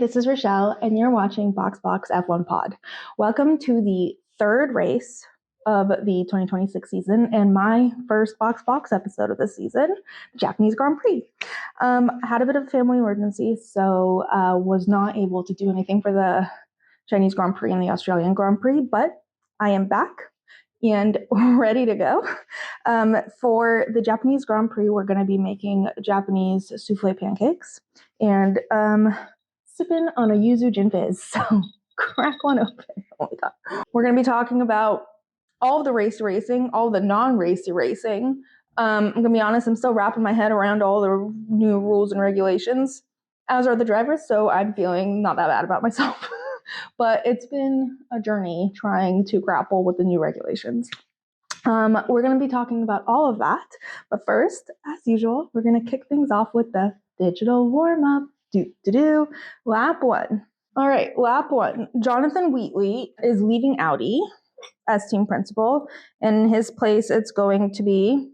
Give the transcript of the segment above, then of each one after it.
this is Rochelle, and you're watching Box F1 Pod. Welcome to the third race of the 2026 season and my first Box episode of the season, the Japanese Grand Prix. I had a bit of a family emergency, so was not able to do anything for the Chinese Grand Prix and the Australian Grand Prix, but I am back and ready to go. For the Japanese Grand Prix, we're going to be making Japanese souffle pancakes and sipping on a yuzu gin fizz. So crack one open. Oh my god. We're going to be talking about all the racing, all the non-racy racing. I'm going to be honest, I'm still wrapping my head around all the new rules and regulations, as are the drivers, so I'm feeling not that bad about myself. But it's been a journey trying to grapple with the new regulations. We're going to be talking about all of that. But first, as usual, we're going to kick things off with the digital warm-up. Lap one. All right, lap one. Jonathan Wheatley is leaving Audi as team principal. In his place, it's going to be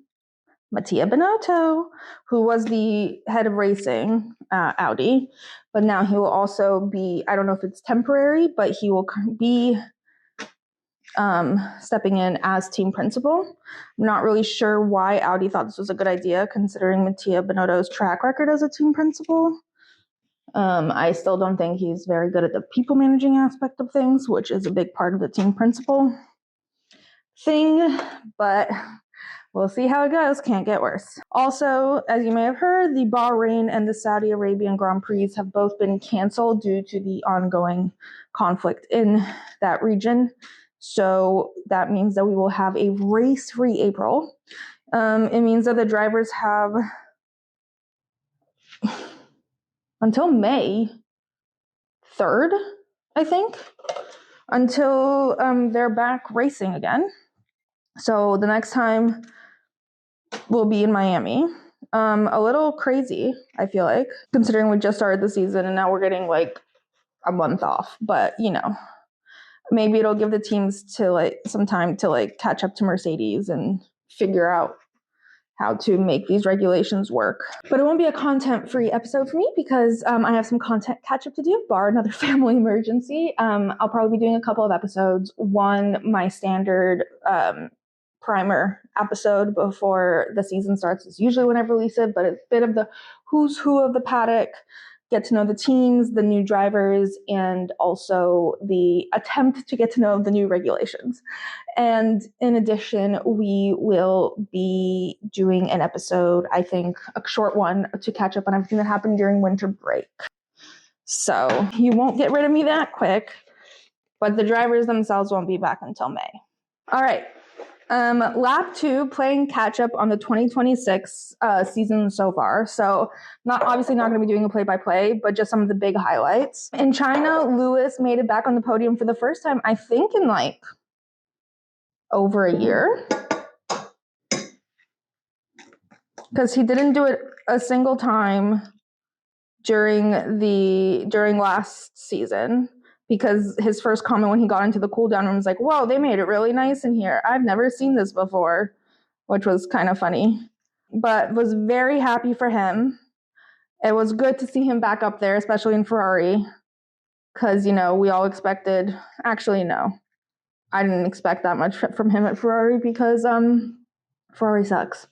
Mattia Binotto, who was the head of racing Audi, but now he will also be, I don't know if it's temporary, but he will be stepping in as team principal. I'm not really sure why Audi thought this was a good idea, considering Mattia Binotto's track record as a team principal. I still don't think he's very good at the people managing aspect of things, which is a big part of the team principal thing, but we'll see how it goes. Can't get worse. Also, as you may have heard, the Bahrain and the Saudi Arabian Grand Prix have both been canceled due to the ongoing conflict in that region. So that means that we will have a race-free April. It means that the drivers have until May 3rd, I think, until they're back racing again. So the next time we'll be in Miami. A little crazy, I feel like, considering we just started the season and now we're getting like a month off. But, you know, maybe it'll give the teams to some time to catch up to Mercedes and figure out how to make these regulations work. But it won't be a content-free episode for me because I have some content catch-up to do, bar another family emergency. I'll probably be doing a couple of episodes. One, my standard primer episode before the season starts is usually when I release it, but it's a bit of the who's who of the paddock, get to know the teams, the new drivers, and also the attempt to get to know the new regulations. And in addition, we will be doing an episode, I think a short one, to catch up on everything that happened during winter break. So you won't get rid of me that quick, but the drivers themselves won't be back until May. All right. Lap 2, playing catch up on the 2026 season so far. So obviously not going to be doing a play-by-play, but just some of the big highlights. In China, Lewis made it back on the podium for the first time, I think in over a year. Because he didn't do it a single time during last season. Because his first comment when he got into the cool-down room was like, whoa, they made it really nice in here. I've never seen this before, which was kind of funny. But was very happy for him. It was good to see him back up there, especially in Ferrari. Because, we all expected... Actually, no. I didn't expect that much from him at Ferrari because Ferrari sucks.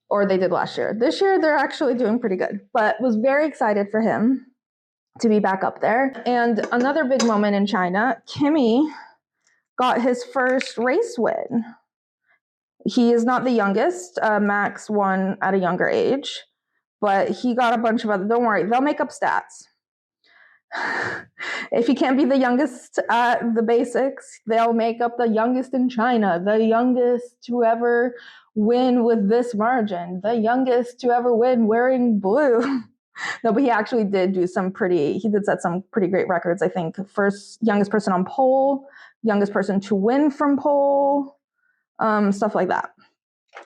Or they did last year. This year, they're actually doing pretty good. But was very excited for him to be back up there. And another big moment in China, Kimi got his first race win. He is not the youngest. Max won at a younger age, but he got a bunch of other, don't worry, they'll make up stats. If he can't be the youngest at the basics, they'll make up the youngest in China, the youngest to ever win with this margin, the youngest to ever win wearing blue. No, but he actually did set some pretty great records, I think. First youngest person on pole, youngest person to win from pole, stuff like that.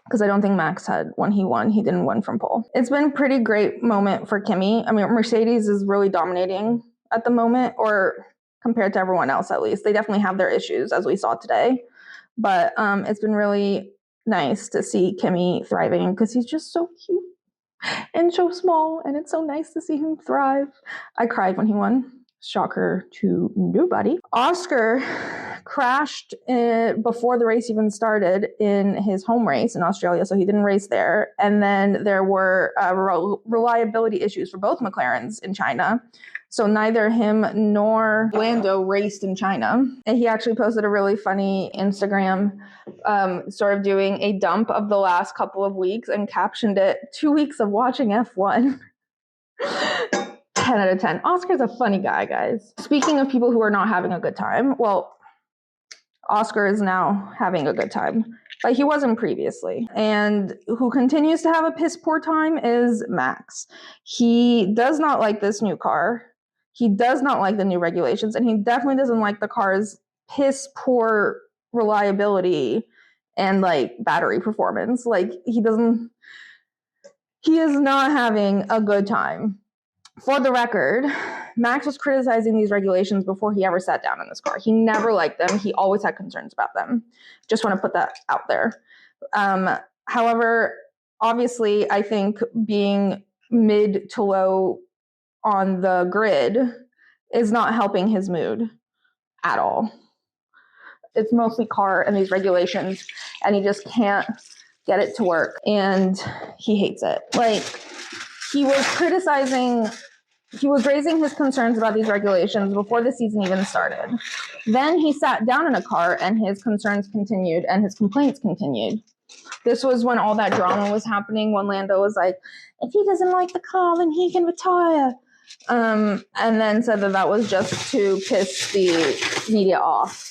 Because I don't think Max had, when he won, he didn't win from pole. It's been a pretty great moment for Kimi. I mean, Mercedes is really dominating at the moment, or compared to everyone else at least. They definitely have their issues, as we saw today. But it's been really nice to see Kimi thriving because he's just so cute. and so small, and it's so nice to see him thrive. I cried when he won. Shocker to nobody. Oscar crashed before the race even started in his home race in Australia, so he didn't race there. And then there were reliability issues for both McLarens in China. So neither him nor Lando raced in China. And he actually posted a really funny Instagram sort of doing a dump of the last couple of weeks and captioned it, 2 weeks of watching F1. 10 out of 10. Oscar's a funny guy, guys. Speaking of people who are not having a good time, well, Oscar is now having a good time, but he wasn't previously. And who continues to have a piss poor time is Max. He does not like this new car. He does not like the new regulations, and he definitely doesn't like the car's piss poor reliability and like battery performance. Like he is not having a good time. For the record, Max was criticizing these regulations before he ever sat down in this car. He never liked them. He always had concerns about them. Just want to put that out there. However, obviously, I think being mid to low on the grid is not helping his mood at all. It's mostly car and these regulations, and he just can't get it to work, and he hates it. Like, he was raising his concerns about these regulations before the season even started. Then he sat down in a car and his concerns continued and his complaints continued. This was when all that drama was happening, when Lando was like, if he doesn't like the car, then he can retire. And then said that was just to piss the media off.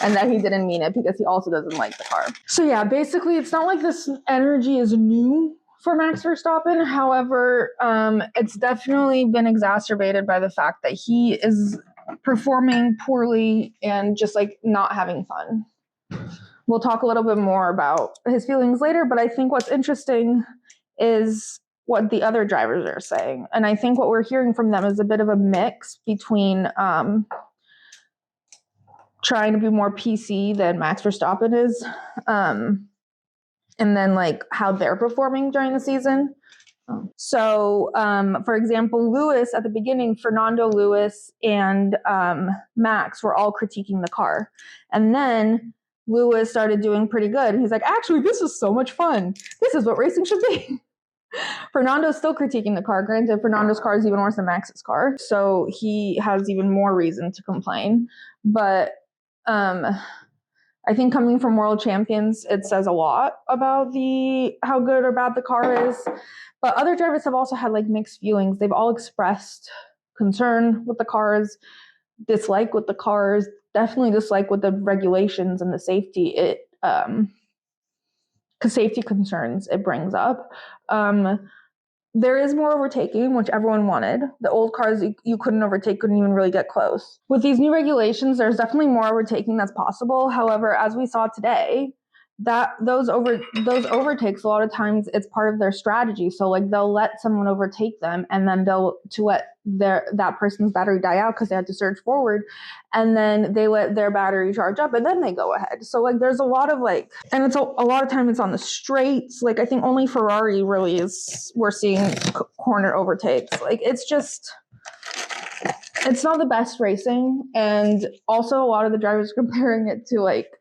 And that he didn't mean it because he also doesn't like the car. So yeah, basically it's not like this energy is new for Max Verstappen. However, it's definitely been exacerbated by the fact that he is performing poorly and just like not having fun. We'll talk a little bit more about his feelings later, but I think what's interesting is what the other drivers are saying. And I think what we're hearing from them is a bit of a mix between trying to be more PC than Max Verstappen is, and then like how they're performing during the season. So, for example, Lewis at the beginning, Fernando, Lewis, and Max were all critiquing the car. And then Lewis started doing pretty good. He's like, actually, this is so much fun. This is what racing should be. Fernando's still critiquing the car. Granted, Fernando's car is even worse than Max's car. So he has even more reason to complain. But I think coming from world champions, it says a lot about how good or bad the car is. But other drivers have also had like mixed feelings. They've all expressed concern with the cars, dislike with the cars, definitely dislike with the regulations and the safety safety concerns it brings up. There is more overtaking, which everyone wanted. The old cars you couldn't overtake, couldn't even really get close. With these new regulations, there's definitely more overtaking that's possible. However, as we saw today, that those overtakes, a lot of times it's part of their strategy. So like they'll let someone overtake them, and then to let that person's battery die out because they had to surge forward, and then they let their battery charge up, and then they go ahead. So like there's a lot of like, and it's a lot of time it's on the straights. Like I think only Ferrari really we're seeing corner overtakes. Like it's not the best racing. And also a lot of the drivers comparing it to like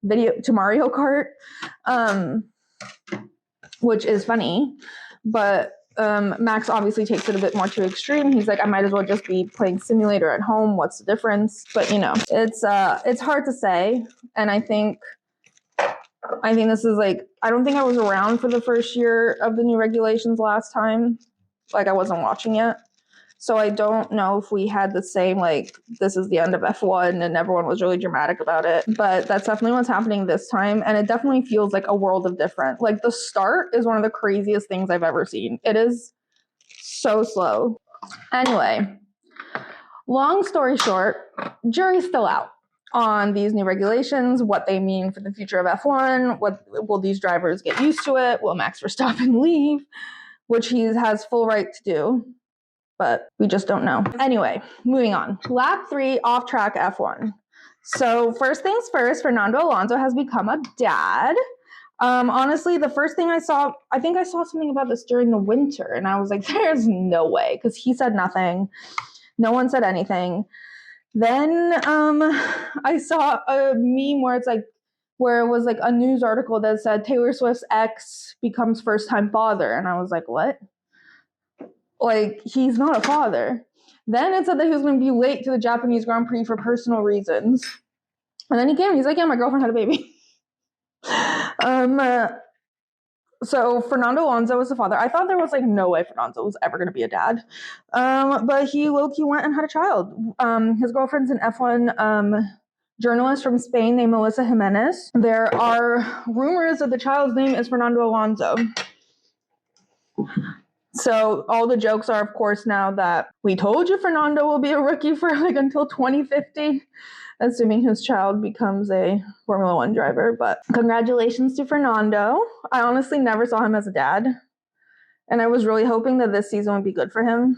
Mario Kart, which is funny, but Max obviously takes it a bit more to extreme. He's like, I might as well just be playing simulator at home. What's the difference? But you know, it's hard to say. And I think this is like, I don't think I was around for the first year of the new regulations last time. Like I wasn't watching yet. So I don't know if we had the same, like, this is the end of F1 and everyone was really dramatic about it. But that's definitely what's happening this time. And it definitely feels like a world of different. Like, the start is one of the craziest things I've ever seen. It is so slow. Anyway, long story short, jury's still out on these new regulations, what they mean for the future of F1. Will these drivers get used to it? Will Max Verstappen leave? Which he has full right to do. But we just don't know. Anyway, moving on. Lap 3, off-track F1. So first things first, Fernando Alonso has become a dad. Honestly, the first thing I saw something about this during the winter, and I was like, there's no way, because he said nothing. No one said anything. Then I saw a meme where it was like a news article that said Taylor Swift's ex becomes first-time father, and I was like, what? Like, he's not a father. Then it said that he was going to be late to the Japanese Grand Prix for personal reasons. And then he came, he's like, yeah, my girlfriend had a baby. So Fernando Alonso was the father. I thought there was like no way Fernando was ever going to be a dad. But he low-key went and had a child. His girlfriend's an F1 journalist from Spain named Melissa Jimenez. There are rumors that the child's name is Fernando Alonso. So all the jokes are, of course, now that we told you Fernando will be a rookie for like until 2050, assuming his child becomes a Formula One driver. But congratulations to Fernando. I honestly never saw him as a dad, and I was really hoping that this season would be good for him,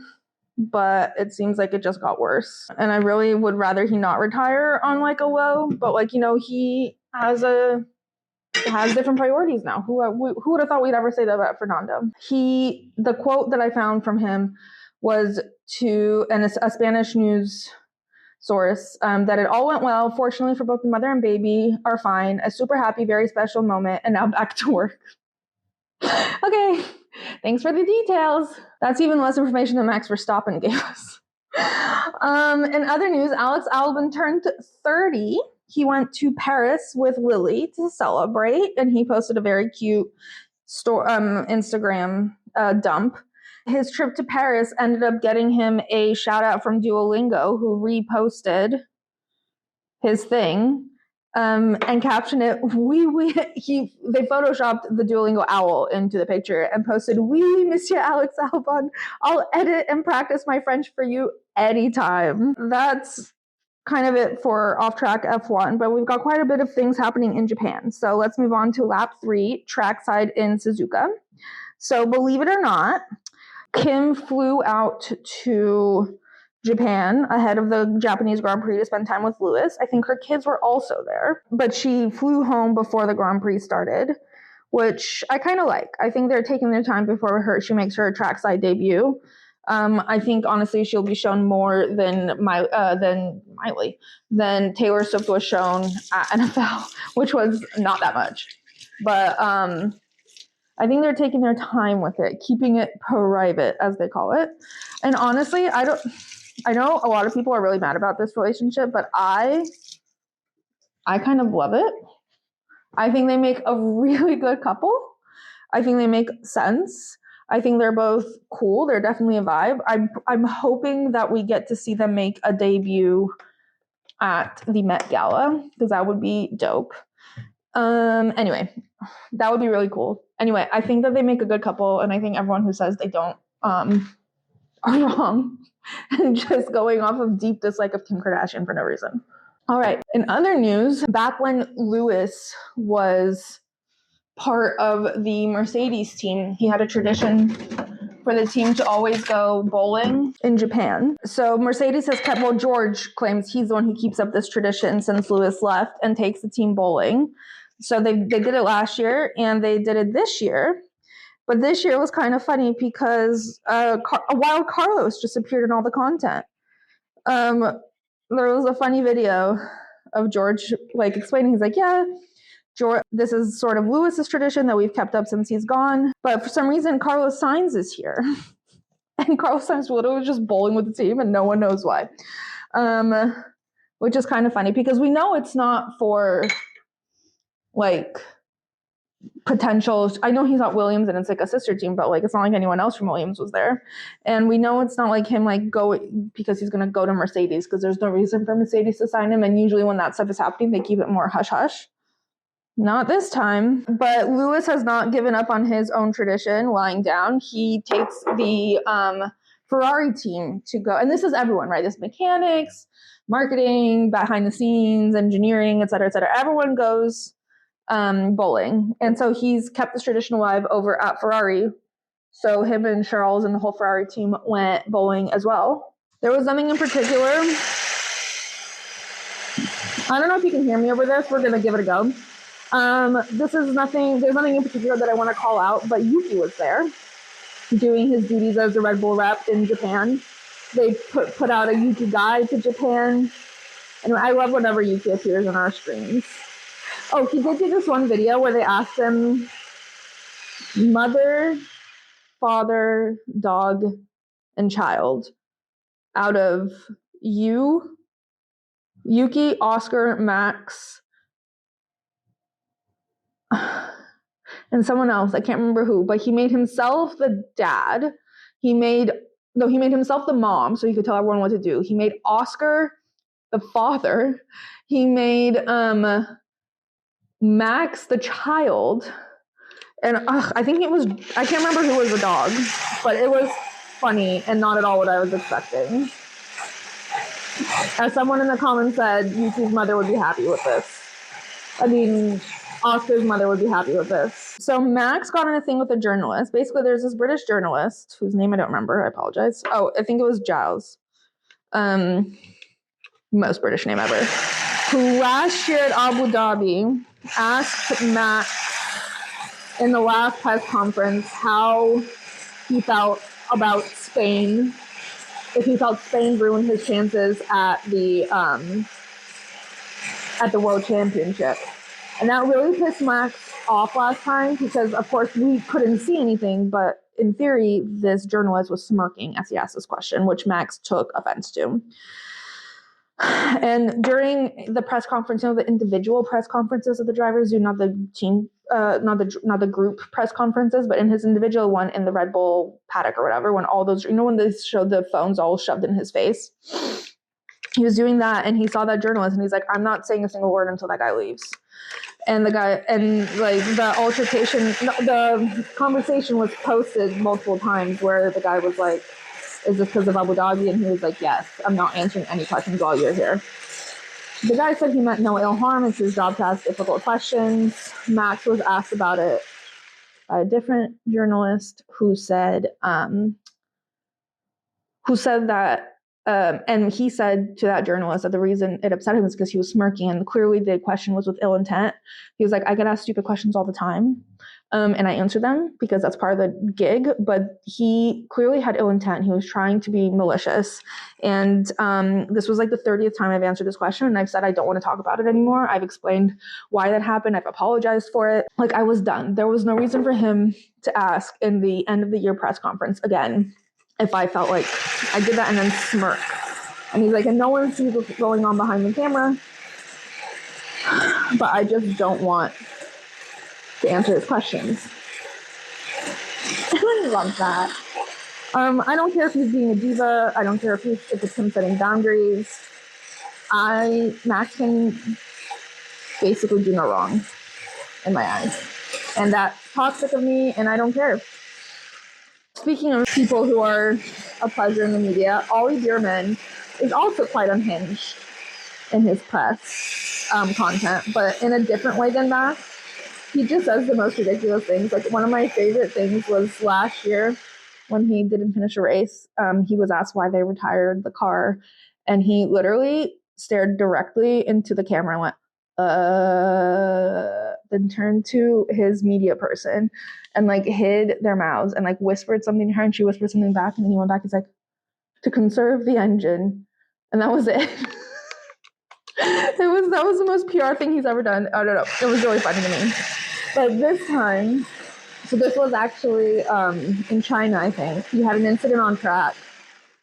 but it seems like it just got worse. And I really would rather he not retire on like a low, but like, you know, he has different priorities now. Who would have thought we'd ever say that about Fernando? The quote that I found from him was to a Spanish news source, that it all went well. Fortunately for both the mother and baby are fine. A super happy, very special moment, and now back to work. Okay, thanks for the details. That's even less information than Max Verstappen gave us. In other news, Alex Albon turned 30. He went to Paris with Lily to celebrate, and he posted a very cute Instagram dump. His trip to Paris ended up getting him a shout out from Duolingo, who reposted his thing and captioned it. They photoshopped the Duolingo owl into the picture and posted, "Oui, Monsieur Alex Albon. I'll edit and practice my French for you anytime." That's kind of it for off-track F1, but we've got quite a bit of things happening in Japan. So let's move on to lap 3, trackside in Suzuka. So believe it or not, Kim flew out to Japan ahead of the Japanese Grand Prix to spend time with Lewis. I think her kids were also there, but she flew home before the Grand Prix started, which I kind of like. I think they're taking their time before she makes her trackside debut. I think honestly she'll be shown more than Taylor Swift was shown at NFL, which was not that much. But I think they're taking their time with it, keeping it private, as they call it. And honestly, I know a lot of people are really mad about this relationship, but I kind of love it. I think they make a really good couple. I think they make sense. I think they're both cool. They're definitely a vibe. I'm hoping that we get to see them make a debut at the Met Gala, because that would be dope. Anyway, that would be really cool. Anyway, I think that they make a good couple, and I think everyone who says they don't are wrong and just going off of deep dislike of Kim Kardashian for no reason. All right. In other news, back when Lewis was part of the Mercedes team, he had a tradition for the team to always go bowling in Japan. So Mercedes has George claims he's the one who keeps up this tradition since Lewis left and takes the team bowling. So they did it last year and they did it this year. But this year was kind of funny because a wild Carlos just appeared in all the content. There was a funny video of George like explaining. He's like, yeah, George, this is sort of Lewis's tradition that we've kept up since he's gone. But for some reason, Carlos Sainz is here. And Carlos Sainz literally was just bowling with the team and no one knows why. Which is kind of funny because we know it's not for like potential. I know he's not Williams and it's like a sister team, but like it's not like anyone else from Williams was there. And we know it's not like him like go because he's going to go to Mercedes, because there's no reason for Mercedes to sign him. And usually when that stuff is happening, they keep it more hush hush. Not this time. But Lewis has not given up on his own tradition, lying down. He takes the Ferrari team to go, and this is everyone, right? This is mechanics, marketing, behind the scenes, engineering, et cetera, et cetera. Everyone goes bowling. And so he's kept this tradition alive over at Ferrari. So him and Charles and the whole Ferrari team went bowling as well. There was something in particular. I don't know if you can hear me over this. We're going to give it a go. This is nothing, there's nothing in particular that I want to call out, but Yuki was there doing his duties as a Red Bull rep in Japan. They put out a Yuki guide to Japan. And I love whenever Yuki appears on our screens. Oh, he did do this one video where they asked him mother, father, dog, and child out of Yuki, Oscar, Max, and someone else. I can't remember who, but he made himself the dad. He made himself the mom, so he could tell everyone what to do. He made Oscar the father. He made Max the child. And I think I can't remember who was the dog, but it was funny and not at all what I was expecting. As someone in the comments said, Yuki's mother would be happy with this. I mean, Oscar's mother would be happy with this. So Max got in a thing with a journalist. Basically, there's this British journalist whose name I don't remember. I apologize. Oh, I think it was Giles. Most British name ever. Who last year at Abu Dhabi asked Max in the last press conference how he felt about Spain, if he felt Spain ruined his chances at the World Championship. And that really pissed Max off last time because, of course, we couldn't see anything, but in theory, this journalist was smirking as he asked this question, which Max took offense to. And during the press conference, the individual press conferences of the drivers do, not the team, not the group press conferences, but in his individual one in the Red Bull paddock or whatever, when all those, when they showed the phones all shoved in his face, he was doing that and he saw that journalist and he's like, I'm not saying a single word until that guy leaves. And the guy, and like the altercation, the conversation was posted multiple times where the guy was like, is this because of Abu Dhabi? And he was like, yes, I'm not answering any questions while you're here. The guy said he meant no ill harm. It's his job to ask difficult questions. Max was asked about it by a different journalist who said that, and he said to that journalist that the reason it upset him is because he was smirking, and clearly the question was with ill intent. He was like, I get asked stupid questions all the time, and I answer them because that's part of the gig, but he clearly had ill intent. He was trying to be malicious, and this was like the 30th time I've answered this question, and I've said I don't want to talk about it anymore. I've explained why that happened. I've apologized for it. Like, I was done. There was no reason for him to ask in the end of the year press conference again if I felt like I did that and then smirk. And he's like, and no one sees what's going on behind the camera, but I just don't want to answer his questions. I love that. I don't care if he's being a diva. I don't care if it's him setting boundaries. Max can basically do no wrong in my eyes. And that's toxic of me, and I don't care. Speaking of people who are a pleasure in the media, Ollie Bierman is also quite unhinged in his press content, but in a different way than Max. He just says the most ridiculous things. Like, one of my favorite things was last year when he didn't finish a race. He was asked why they retired the car, and he literally stared directly into the camera and went, then turned to his media person and like hid their mouths and like whispered something to her, and she whispered something back, and then he went back. He's like, to conserve the engine, and that was it. That was the most PR thing he's ever done. I don't know. It was really funny to me. But this time, so this was actually in China, I think. He had an incident on track,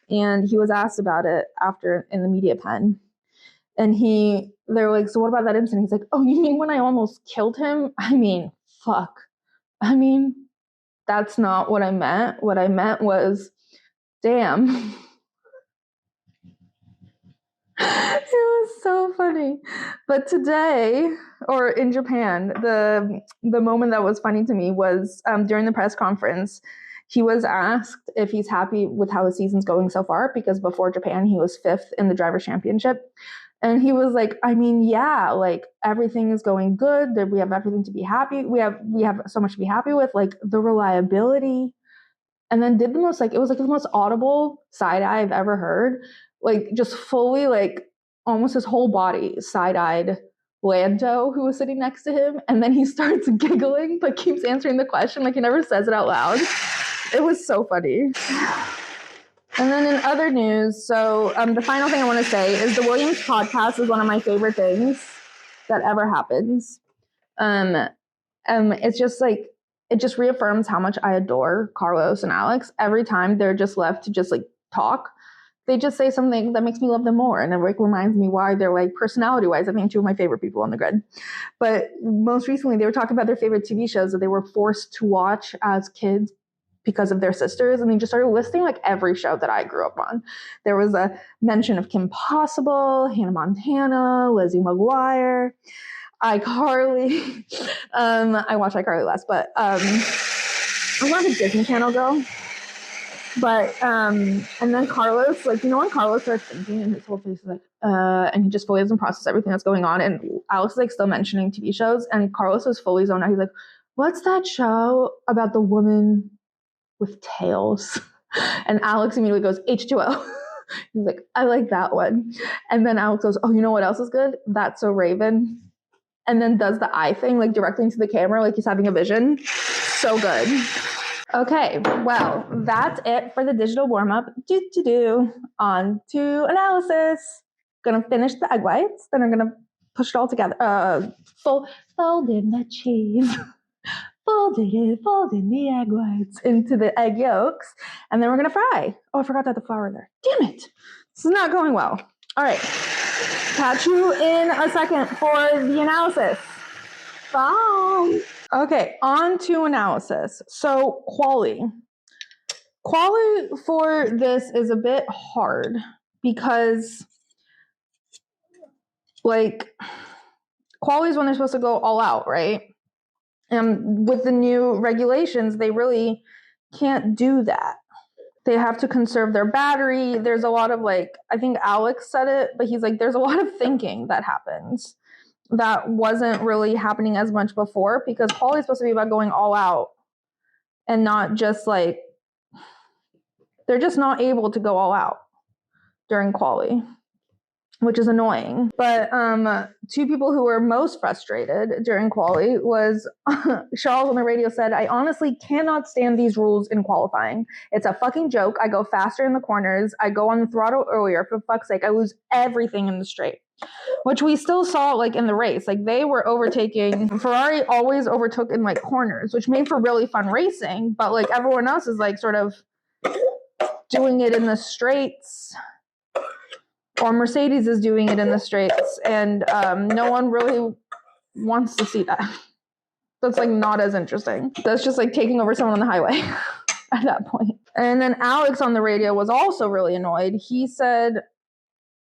and he was asked about it after in the media pen. And they were like, so what about that incident? He's like, oh, you mean when I almost killed him? I mean, fuck. I mean, that's not what I meant. What I meant was, damn. It was so funny. But today, or in Japan, the moment that was funny to me was during the press conference, he was asked if he's happy with how the season's going so far, because before Japan, he was 5th in the Drivers' Championship. And he was like, I mean, yeah, like everything is going good. We have everything to be happy. We have so much to be happy with, like the reliability. And then did the most, like, it was like the most audible side eye I've ever heard. Like, just fully, like, almost his whole body side-eyed Lando, who was sitting next to him, and then he starts giggling but keeps answering the question, like he never says it out loud. It was so funny. And then in other news, so the final thing I want to say is the Williams podcast is one of my favorite things that ever happens. It's just like, it just reaffirms how much I adore Carlos and Alex. Every time they're just left to just like talk, they just say something that makes me love them more. And it like reminds me why they're like personality-wise, I think 2 of my favorite people on the grid. But most recently, they were talking about their favorite TV shows that they were forced to watch as kids because of their sisters, and they just started listing like every show that I grew up on. There was a mention of Kim Possible, Hannah Montana, Lizzie McGuire, iCarly. I watch iCarly less, but I'm not a Disney Channel girl. But and then Carlos, like, you know when Carlos starts thinking and his whole face is like, and he just fully doesn't process everything that's going on, and Alex is like still mentioning TV shows, and Carlos is fully zoned out. He's like, what's that show about the woman with tails? And Alex immediately goes, H2O. He's like, I like that one. And then Alex goes, oh, you know what else is good? That's So Raven. And then does the eye thing, like directly into the camera, like he's having a vision. So good. Okay, well, that's it for the digital warm-up. On to analysis. Gonna finish the egg whites, then I'm gonna push it all together. Fold in the cheese. Fold in the egg whites into the egg yolks, and then we're gonna fry. Oh, I forgot to have the flour there. Damn it. This is not going well. All right, catch you in a second for the analysis. Bye. Okay, on to analysis. So quali for this is a bit hard because like quali is when they're supposed to go all out, right? And with the new regulations, they really can't do that. They have to conserve their battery. There's a lot of like, I think Alex said it, but he's like, there's a lot of thinking that happens that wasn't really happening as much before, because quali is supposed to be about going all out and not just like, they're just not able to go all out during quali, which is annoying. But 2 people who were most frustrated during quali was Charles on the radio said, I honestly cannot stand these rules in qualifying. It's a fucking joke. I go faster in the corners. I go on the throttle earlier. For fuck's sake, I lose everything in the straight. Which we still saw like in the race. Like they were overtaking. Ferrari always overtook in like corners, which made for really fun racing. But like everyone else is like sort of doing it in the straights. Or Mercedes is doing it in the straights, and no one really wants to see that. That's like not as interesting. That's just like taking over someone on the highway at that point. And then Alex on the radio was also really annoyed. He said,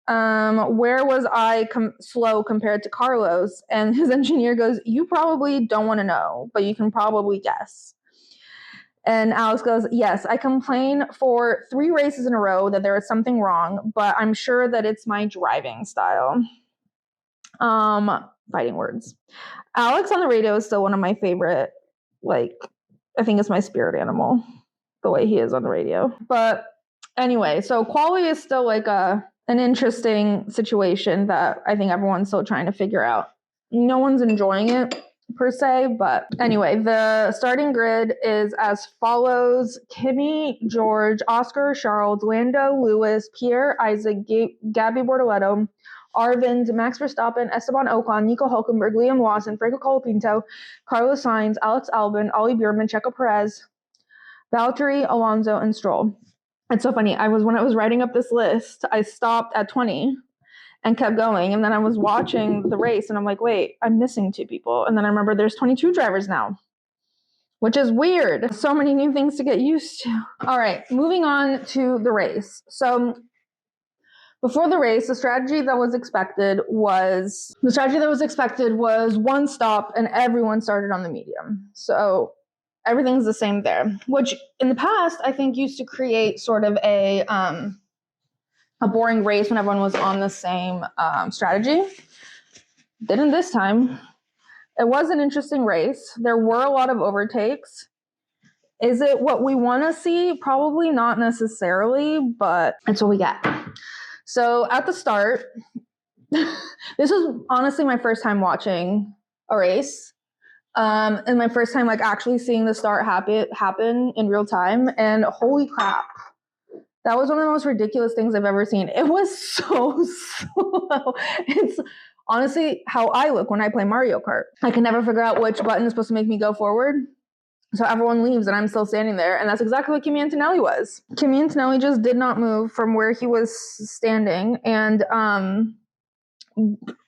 where was I slow compared to Carlos? And his engineer goes, you probably don't want to know, but you can probably guess. And Alex goes, yes, I complain for 3 races in a row that there is something wrong, but I'm sure that it's my driving style. Fighting words. Alex on the radio is still one of my favorite, like, I think it's my spirit animal, the way he is on the radio. But anyway, so quali is still like an interesting situation that I think everyone's still trying to figure out. No one's enjoying it per se, but anyway, the starting grid is as follows: Kimi, George, Oscar, Charles, Lando, Lewis, Pierre, Isaac, Gabby Bortoleto, Arvind, Max Verstappen, Esteban Ocon, Nico Hulkenberg, Liam Lawson, Franco Colapinto, Carlos Sainz, Alex Albon, Ollie Bierman, Checo Perez, Valtteri, Alonso, and Stroll. It's so funny. When I was writing up this list, I stopped at 20 and kept going. And then I was watching the race and I'm like, wait, I'm missing 2 people. And then I remember there's 22 drivers now, which is weird. So many new things to get used to. All right, moving on to the race. So before the race, the strategy that was expected was one stop and everyone started on the medium. So everything's the same there, which in the past, I think used to create sort of a boring race when everyone was on the same strategy. Didn't this time. It was an interesting race. There were a lot of overtakes. Is it what we want to see? Probably not necessarily, but it's what we get. So at the start, This was honestly my first time watching a race. And my first time like actually seeing the start happen in real time. And holy crap. That was one of the most ridiculous things I've ever seen. It was so slow. It's honestly how I look when I play Mario Kart. I can never figure out which button is supposed to make me go forward. So everyone leaves and I'm still standing there. And that's exactly what Kimi Antonelli was. Kimi Antonelli just did not move from where he was standing. And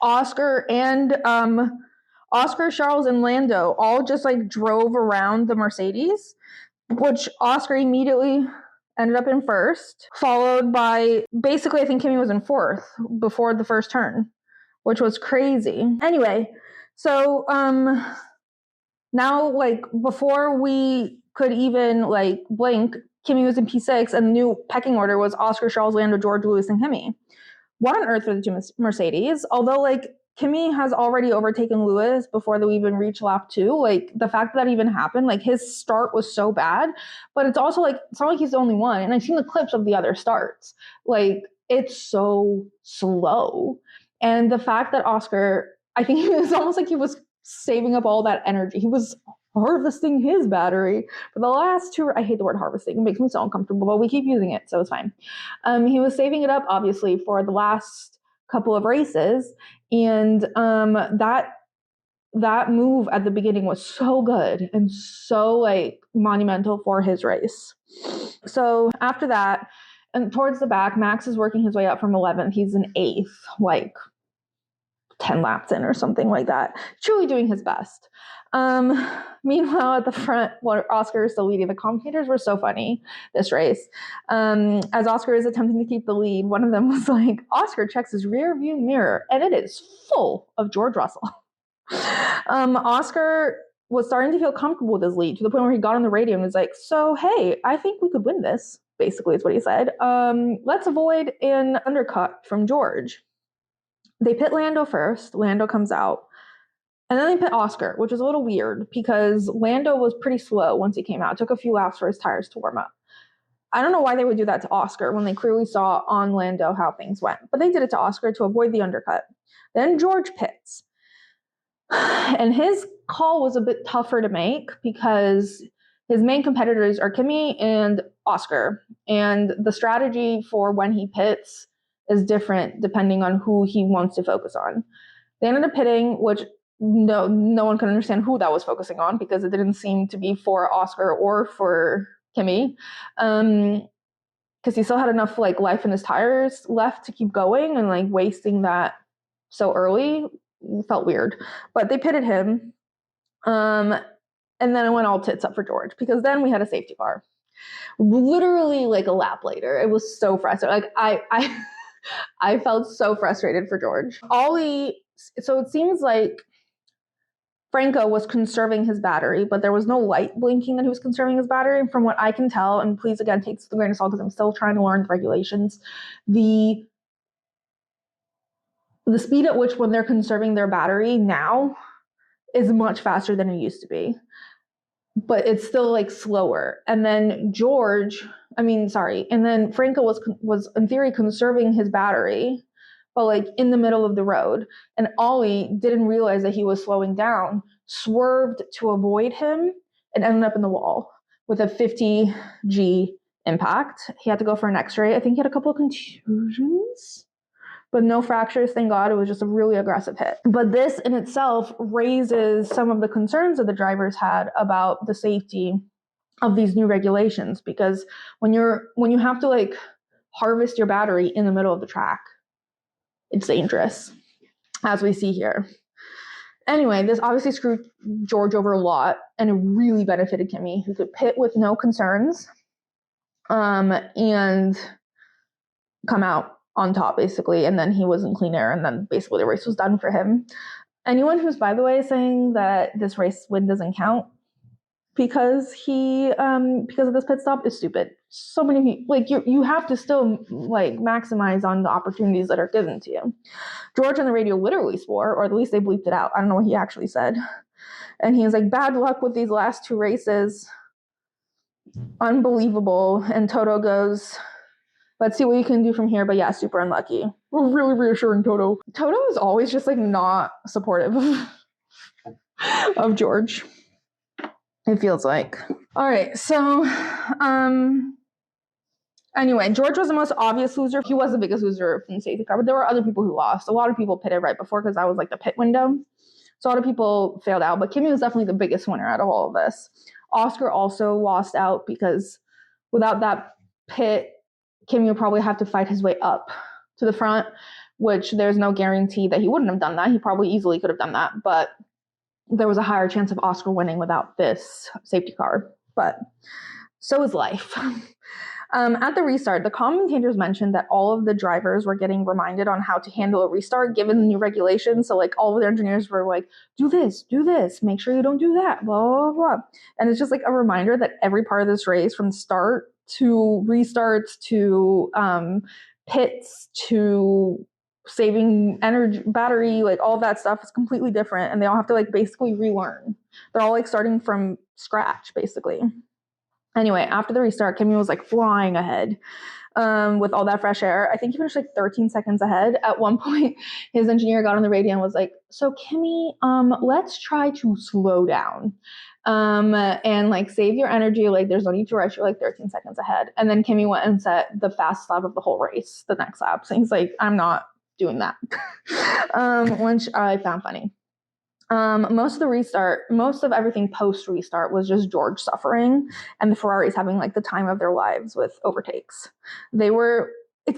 Oscar, Charles, and Lando all just like drove around the Mercedes, which Oscar immediately ended up in first, followed by basically I think Kimi was in fourth before the first turn, which was crazy. Anyway, so now like before we could even like blink, Kimi was in P6 and the new pecking order was Oscar, Charles, Lando, George, Lewis, and Kimi. What on earth were the two Mercedes? Although like Kimi has already overtaken Lewis before they even reached lap 2. Like the fact that even happened, like his start was so bad, but it's also like, it's not like he's the only one. And I've seen the clips of the other starts. Like it's so slow. And the fact that Oscar, I think it was almost like he was saving up all that energy. He was harvesting his battery for the last 2. I hate the word harvesting. It makes me so uncomfortable, but we keep using it, so it's fine. He was saving it up, obviously, for the last couple of races. And that move at the beginning was so good and so like monumental for his race. So after that, and towards the back, Max is working his way up from 11th. He's in 8th, like 10 laps in or something like that. Truly doing his best. Meanwhile, at the front, where Oscar is still leading, the commentators were so funny this race. As Oscar is attempting to keep the lead, one of them was like, Oscar checks his rear view mirror, and it is full of George Russell. Oscar was starting to feel comfortable with his lead to the point where he got on the radio and was like, so, hey, I think we could win this, basically is what he said. Let's avoid an undercut from George. They pit Lando first. Lando comes out. And then they pit Oscar, which is a little weird because Lando was pretty slow once he came out. It took a few laps for his tires to warm up. I don't know why they would do that to Oscar when they clearly saw on Lando how things went. But they did it to Oscar to avoid the undercut. Then George pits. And his call was a bit tougher to make because his main competitors are Kimi and Oscar. And the strategy for when he pits is different depending on who he wants to focus on. They ended up pitting, which no one could understand who that was focusing on because it didn't seem to be for Oscar or for Kimi. Because he still had enough like life in his tires left to keep going, and like wasting that so early felt weird. But they pitted him. And then it went all tits up for George because then we had a safety car. Literally like a lap later. It was so frustrating. Like I felt so frustrated for George. Ollie, so it seems like Franco was conserving his battery, but there was no light blinking that he was conserving his battery. From what I can tell, and please again take this with a grain of salt because I'm still trying to learn the regulations, the speed at which when they're conserving their battery now is much faster than it used to be. But it's still like slower. And then and then Franco was in theory conserving his battery, but like in the middle of the road. And Ollie didn't realize that he was slowing down, swerved to avoid him, and ended up in the wall with a 50G impact. He had to go for an x-ray. I think he had a couple of contusions, but no fractures, thank God. It was just a really aggressive hit. But this in itself raises some of the concerns that the drivers had about the safety of these new regulations, because when you have to like harvest your battery in the middle of the track, it's dangerous, as we see here. Anyway, this obviously screwed George over a lot, and it really benefited Kimi, who could pit with no concerns, and come out on top, basically, and then he was in clean air, and then basically the race was done for him. Anyone who's, by the way, saying that this race win doesn't count because of this pit stop is stupid. So many people, like you have to still like maximize on the opportunities that are given to you. George on the radio literally swore, or at least they bleeped it out. I don't know what he actually said. And he was like, bad luck with these last 2 races. Unbelievable. And Toto goes, Let's see what you can do from here. But yeah, super unlucky. Really reassuring, Toto. Toto is always just like not supportive of George, it feels like. All right, so anyway, George was the most obvious loser. He was the biggest loser in the safety car, but there were other people who lost. A lot of people pitted right before because that was like the pit window. So a lot of people failed out, but Kimi was definitely the biggest winner out of all of this. Oscar also lost out because without that pit, Kimi would probably have to fight his way up to the front, which there's no guarantee that he wouldn't have done that. He probably easily could have done that, but there was a higher chance of Oscar winning without this safety car. But so is life. At the restart, the commentators mentioned that all of the drivers were getting reminded on how to handle a restart given the new regulations. So like all of the engineers were like, do this, make sure you don't do that, blah, blah, blah. And it's just like a reminder that every part of this race, from start to restarts to pits to saving energy, battery, like all of that stuff is completely different. And they all have to like basically relearn. They're all like starting from scratch, basically. Anyway, after the restart, Kimi was like flying ahead with all that fresh air. I think he finished like 13 seconds ahead. At one point, his engineer got on the radio and was like, so Kimi, let's try to slow down and like save your energy. Like there's no need to rush. You're like 13 seconds ahead. And then Kimi went and set the fastest lap of the whole race, the next lap. So he's like, I'm not doing that, which I found funny. Most of everything post restart was just George suffering and the Ferraris having like the time of their lives with overtakes. It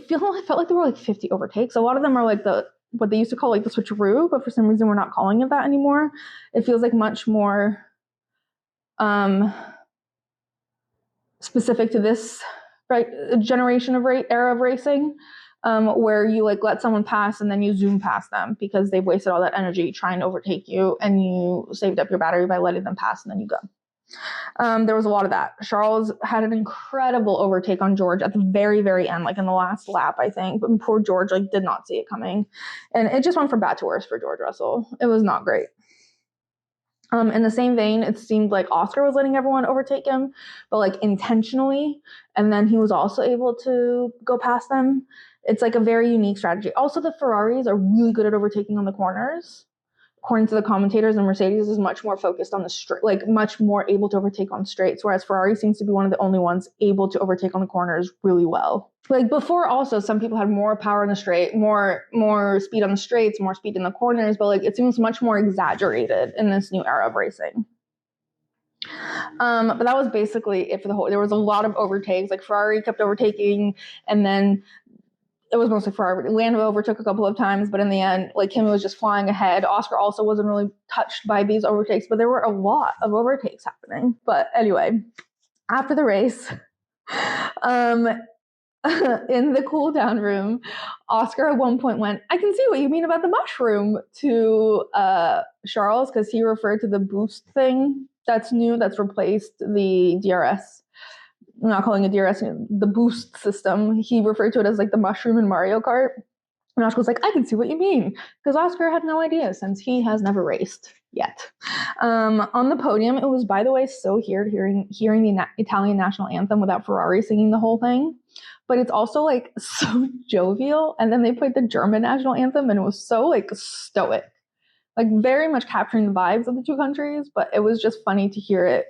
felt like there were like 50 overtakes. A lot of them are like what they used to call like the switcheroo, but for some reason we're not calling it that anymore. It feels like much more specific to this generation of era of racing. Where you like let someone pass and then you zoom past them because they've wasted all that energy trying to overtake you and you saved up your battery by letting them pass and then you go. There was a lot of that. Charles had an incredible overtake on George at the very, very end, like in the last lap, I think. But poor George like did not see it coming. And it just went from bad to worse for George Russell. It was not great. In the same vein, it seemed like Oscar was letting everyone overtake him, but like intentionally. And then he was also able to go past them. It's like a very unique strategy. Also, the Ferraris are really good at overtaking on the corners. According to the commentators, and Mercedes is much more focused on the straight, like much more able to overtake on straights, whereas Ferrari seems to be one of the only ones able to overtake on the corners really well. Like before, also, some people had more power in the straight, more speed on the straights, more speed in the corners, but like it seems much more exaggerated in this new era of racing. But that was basically it for the whole. There was a lot of overtakes. Like Ferrari kept overtaking, and then it was mostly Ferrari. Lando overtook a couple of times, but in the end, like Kimi was just flying ahead. Oscar also wasn't really touched by these overtakes, but there were a lot of overtakes happening. But anyway, after the race, in the cool down room, Oscar at one point went, I can see what you mean about the mushroom to Charles, because he referred to the boost thing that's new, that's replaced the DRS. I'm not calling it DRS, the boost system. He referred to it as like the mushroom in Mario Kart. And Oscar was like, I can see what you mean. Because Oscar had no idea since he has never raced yet. On the podium, it was, by the way, so weird hearing the Italian national anthem without Ferrari singing the whole thing. But it's also like so jovial. And then they played the German national anthem and it was so like stoic. Like very much capturing the vibes of the two countries. But it was just funny to hear it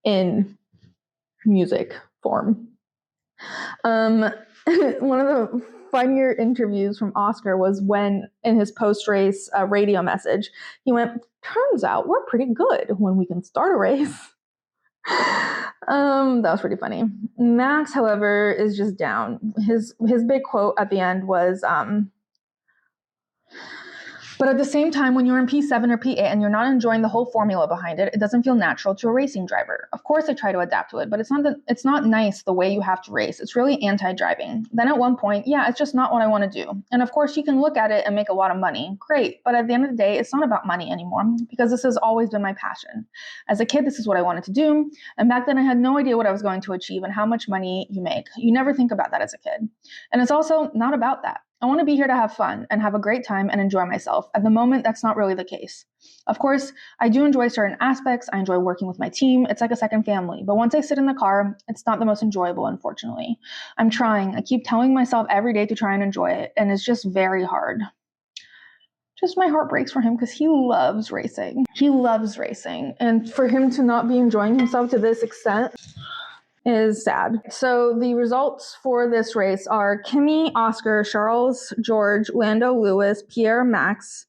in music form. One of the funnier interviews from Oscar was when in his post-race radio message, he went, turns out we're pretty good when we can start a race. That was pretty funny. Max, however, is just down. His big quote at the end was, but at the same time, when you're in P7 or P8 and you're not enjoying the whole formula behind it, it doesn't feel natural to a racing driver. Of course, I try to adapt to it, but it's not nice the way you have to race. It's really anti-driving. Then at one point, yeah, it's just not what I want to do. And of course, you can look at it and make a lot of money. Great. But at the end of the day, it's not about money anymore because this has always been my passion. As a kid, this is what I wanted to do. And back then, I had no idea what I was going to achieve and how much money you make. You never think about that as a kid. And it's also not about that. I want to be here to have fun and have a great time and enjoy myself. At the moment, that's not really the case. Of course, I do enjoy certain aspects. I enjoy working with my team. It's like a second family. But once I sit in the car, it's not the most enjoyable, unfortunately. I'm trying. I keep telling myself every day to try and enjoy it, and it's just very hard. Just my heart breaks for him because he loves racing. He loves racing. And for him to not be enjoying himself to this extent is sad. So the results for this race are Kimi, Oscar, Charles, George, Lando Lewis, Pierre, Max,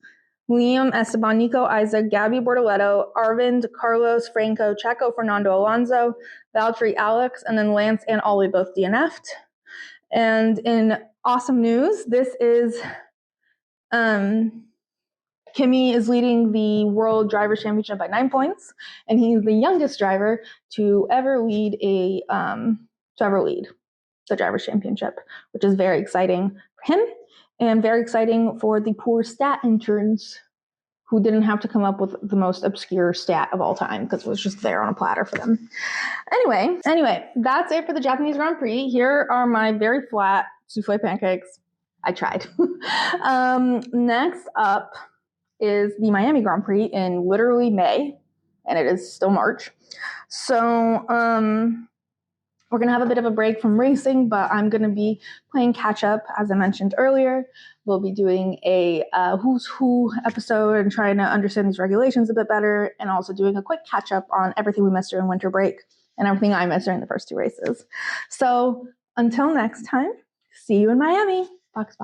Liam, Esteban, Nico, Isaac, Gabby Bortoletto, Arvind, Carlos, Franco, Checo, Fernando Alonso, Valtteri, Alex, and then Lance and Ollie both DNF'd. And in awesome news, this is Kimi is leading the World Drivers' Championship by 9 points, and he's the youngest driver to ever lead the Drivers' Championship, which is very exciting for him and very exciting for the poor stat interns who didn't have to come up with the most obscure stat of all time because it was just there on a platter for them. Anyway, that's it for the Japanese Grand Prix. Here are my very flat souffle pancakes. I tried. Next up is the Miami Grand Prix in literally May, and it is still March. So we're going to have a bit of a break from racing, but I'm going to be playing catch up, as I mentioned earlier. We'll be doing a Who's Who episode and trying to understand these regulations a bit better, and also doing a quick catch up on everything we missed during winter break and everything I missed during the first 2 races. So until next time, see you in Miami. Box.